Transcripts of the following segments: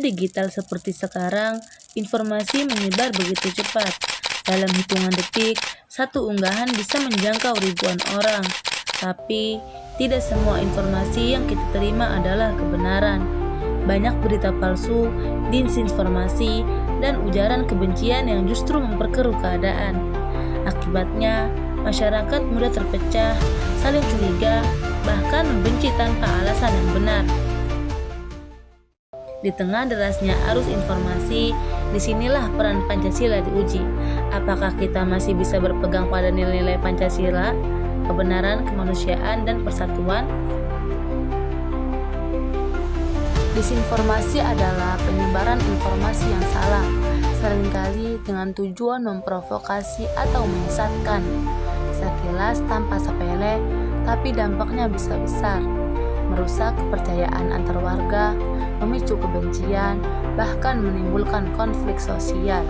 digital seperti sekarang, informasi menyebar begitu cepat. Dalam hitungan detik, satu unggahan bisa menjangkau ribuan orang. Tapi, tidak semua informasi yang kita terima adalah kebenaran. Banyak berita palsu, disinformasi, dan ujaran kebencian yang justru memperkeruh keadaan. Akibatnya, masyarakat mudah terpecah, saling curiga, bahkan membenci tanpa alasan yang benar. Di tengah derasnya arus informasi, disinilah peran Pancasila diuji. Apakah kita masih bisa berpegang pada nilai-nilai Pancasila, kebenaran, kemanusiaan, dan persatuan? Disinformasi adalah penyebaran informasi yang salah, seringkali dengan tujuan memprovokasi atau menyesatkan. Sekilas tampak sepele, tapi dampaknya bisa besar. Merusak kepercayaan antar warga, memicu kebencian, bahkan menimbulkan konflik sosial.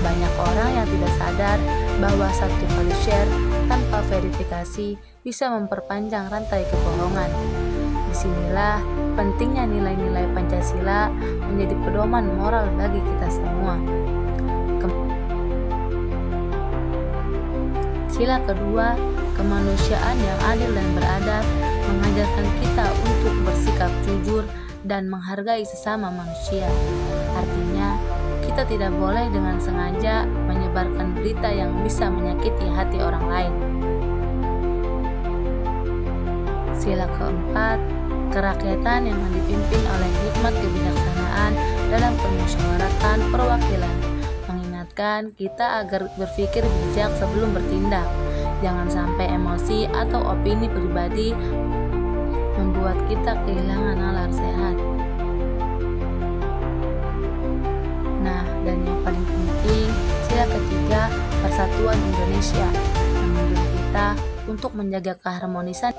Banyak orang yang tidak sadar bahwa satu kali share tanpa verifikasi bisa memperpanjang rantai kebohongan. Disinilah pentingnya nilai-nilai Pancasila menjadi pedoman moral bagi kita semua. Sila kedua, kemanusiaan yang adil dan beradab, mengajarkan kita untuk bersikap jujur dan menghargai sesama manusia. Artinya, kita tidak boleh dengan sengaja menyebarkan berita yang bisa menyakiti hati orang lain. Sila keempat, kerakyatan yang dipimpin oleh hikmat kebijaksanaan dalam permusyawaratan perwakilan, mengingatkan kita agar berpikir bijak sebelum bertindak. Jangan sampai emosi atau opini pribadi membuat kita kehilangan nalar sehat. Nah, dan yang paling penting, sila ketiga, persatuan Indonesia, menuntut kita untuk menjaga keharmonisan.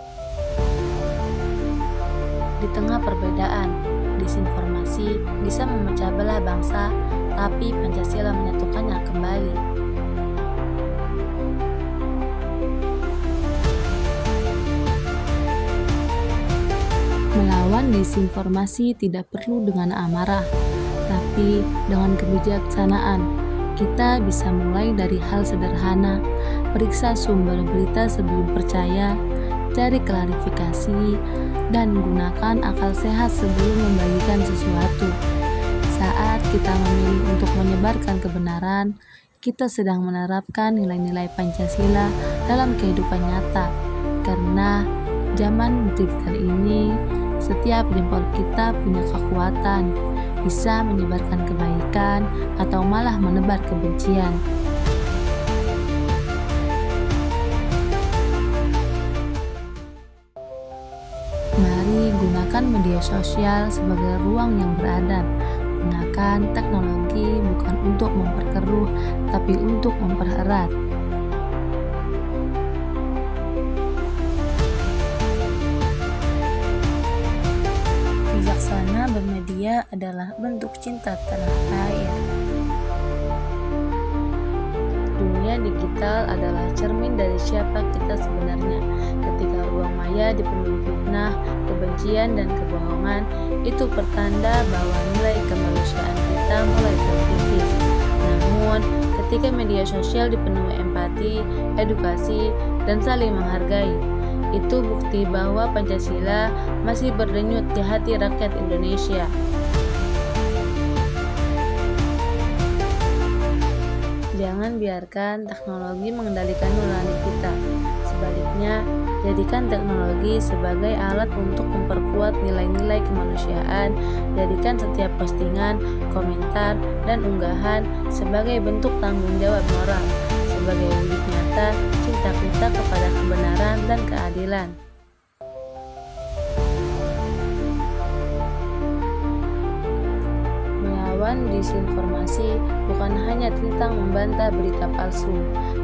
Di tengah perbedaan, disinformasi bisa memecah belah bangsa, tapi Pancasila menyatukannya kembali. Melawan disinformasi tidak perlu dengan amarah, tapi dengan kebijaksanaan. Kita bisa mulai dari hal sederhana, periksa sumber berita sebelum percaya, cari klarifikasi, dan gunakan akal sehat sebelum membagikan sesuatu. Saat kita memilih untuk menyebarkan kebenaran, kita sedang menerapkan nilai-nilai Pancasila dalam kehidupan nyata. Karena zaman digital ini, setiap jempol kita punya kekuatan, bisa menyebarkan kebaikan atau malah menebar kebencian. Mari gunakan media sosial sebagai ruang yang beradab. Gunakan teknologi bukan untuk memperkeruh, tapi untuk mempererat. Bijaksana bermedia adalah bentuk cinta tanah air. Dunia digital adalah cermin dari siapa kita sebenarnya. Ketika ruang maya dipenuhi fitnah, kebencian, dan kebohongan, itu pertanda bahwa nilai kemanusiaan kita mulai terkikis. Namun, ketika media sosial dipenuhi empati, edukasi, dan saling menghargai, itu bukti bahwa Pancasila masih berdenyut di hati rakyat Indonesia. Jangan biarkan teknologi mengendalikan nurani kita. Sebaliknya, jadikan teknologi sebagai alat untuk memperkuat nilai-nilai kemanusiaan. Jadikan setiap postingan, komentar, dan unggahan sebagai bentuk tanggung jawab moral, sebagai wujud nyata cinta kita kepada kebenaran dan keadilan. Melawan disinformasi bukan hanya tentang membantah berita palsu,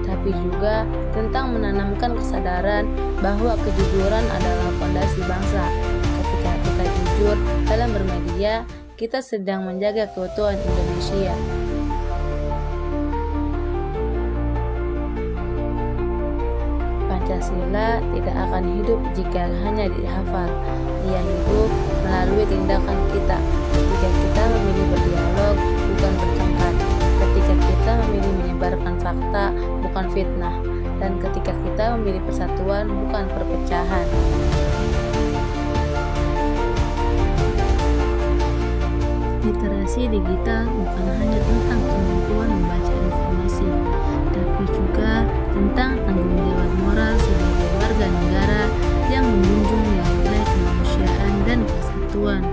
tapi juga tentang menanamkan kesadaran bahwa kejujuran adalah fondasi bangsa. Ketika kita jujur dalam bermedia, kita sedang menjaga keutuhan Indonesia. Pancasila tidak akan hidup jika hanya dihafal. Ia hidup melalui tindakan kita. ketika kita memilih berdialog, bukan bertengkar, ketika kita memilih menyebarkan fakta, bukan fitnah, dan ketika kita memilih persatuan, bukan perpecahan. Literasi digital bukan hanya tentang kemampuan membaca informasi, tapi juga tentang tanggung jawab moral sebagai warga negara yang menjunjung nilai-nilai kemanusiaan dan persatuan.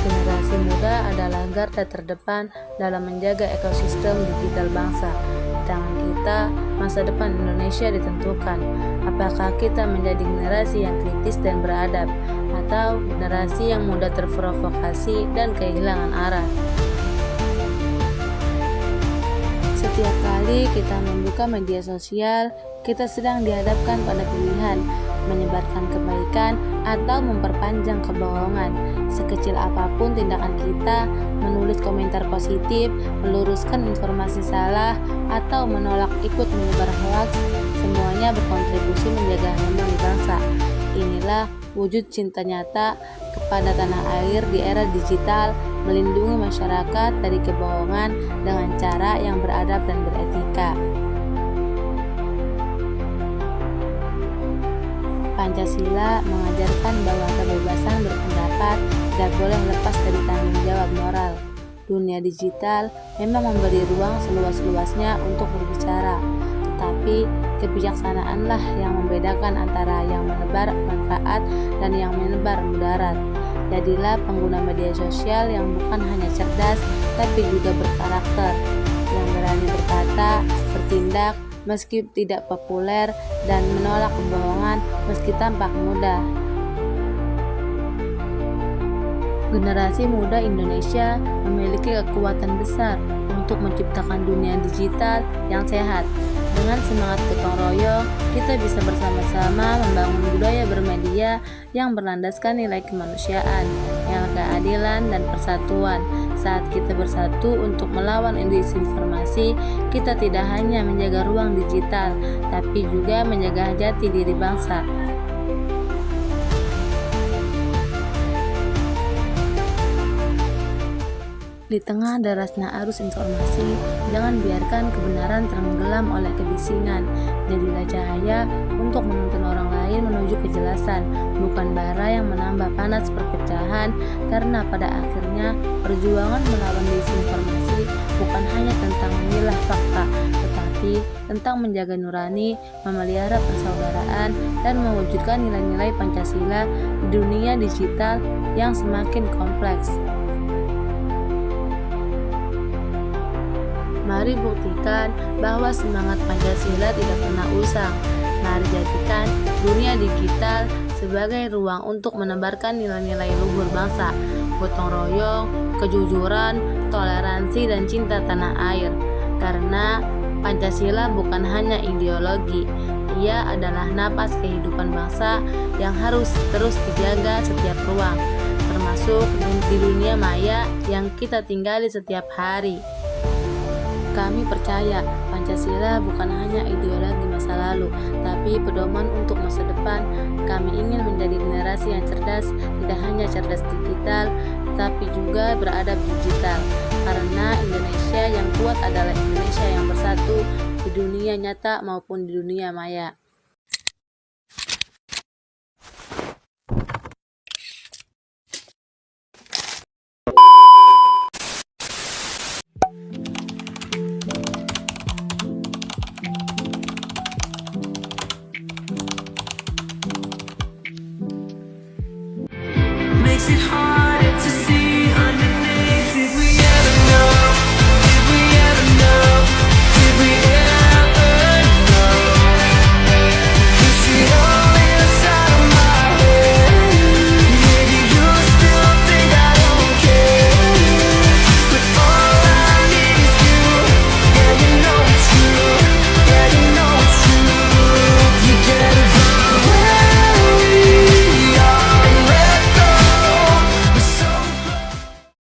Generasi muda adalah garda terdepan dalam menjaga ekosistem digital bangsa. Di tangan kita, masa depan Indonesia ditentukan. Apakah kita menjadi generasi yang kritis dan beradab, atau generasi yang mudah terprovokasi dan kehilangan arah? Setiap kali kita membuka media sosial, kita sedang dihadapkan pada pilihan menyebarkan kebaikan atau memperpanjang kebohongan. Sekecil apapun tindakan kita, menulis komentar positif, meluruskan informasi salah, atau menolak ikut menyebar hoaks, semuanya berkontribusi menjaga harmoni bangsa. Inilah wujud cinta nyata kepada tanah air di era digital, melindungi masyarakat dari kebohongan dengan cara yang beradab dan beretika. Pancasila mengajarkan bahwa kebebasan berpendapat tidak boleh lepas dari tanggung jawab moral. Dunia digital memang memberi ruang seluas-luasnya untuk berbicara, tetapi kebijaksanaanlah yang membedakan antara yang menebar manfaat dan yang menebar mudarat. Jadilah pengguna media sosial yang bukan hanya cerdas, tapi juga berkarakter, yang berani berkata, bertindak, meski tidak populer, dan menolak kebohongan meski tampak mudah. Generasi muda Indonesia memiliki kekuatan besar untuk menciptakan dunia digital yang sehat. Dengan semangat gotong royong, kita bisa bersama-sama membangun budaya bermedia yang berlandaskan nilai kemanusiaan, yang keadilan dan persatuan. Saat kita bersatu untuk melawan disinformasi, kita tidak hanya menjaga ruang digital, tapi juga menjaga jati diri bangsa. Di tengah derasnya arus informasi, jangan biarkan kebenaran tenggelam oleh kebisingan. Jadilah cahaya untuk menuntun orang lain menuju kejelasan, bukan bara yang menambah panas perpecahan, karena pada akhirnya perjuangan melawan disinformasi bukan hanya tentang memilah fakta, tetapi tentang menjaga nurani, memelihara persaudaraan, dan mewujudkan nilai-nilai Pancasila di dunia digital yang semakin kompleks. Mari buktikan bahwa semangat Pancasila tidak pernah usang. Mari jadikan dunia digital sebagai ruang untuk menebarkan nilai-nilai luhur bangsa, gotong royong, kejujuran, toleransi, dan cinta tanah air. Karena Pancasila bukan hanya ideologi, ia adalah napas kehidupan bangsa yang harus terus dijaga setiap ruang, termasuk di dunia maya yang kita tinggali setiap hari. Kami percaya Pancasila bukan hanya ideologi masa lalu, tapi pedoman untuk masa depan. Kami ingin menjadi generasi yang cerdas, tidak hanya cerdas digital, tapi juga beradab digital. Karena Indonesia yang kuat adalah Indonesia yang bersatu di dunia nyata maupun di dunia maya.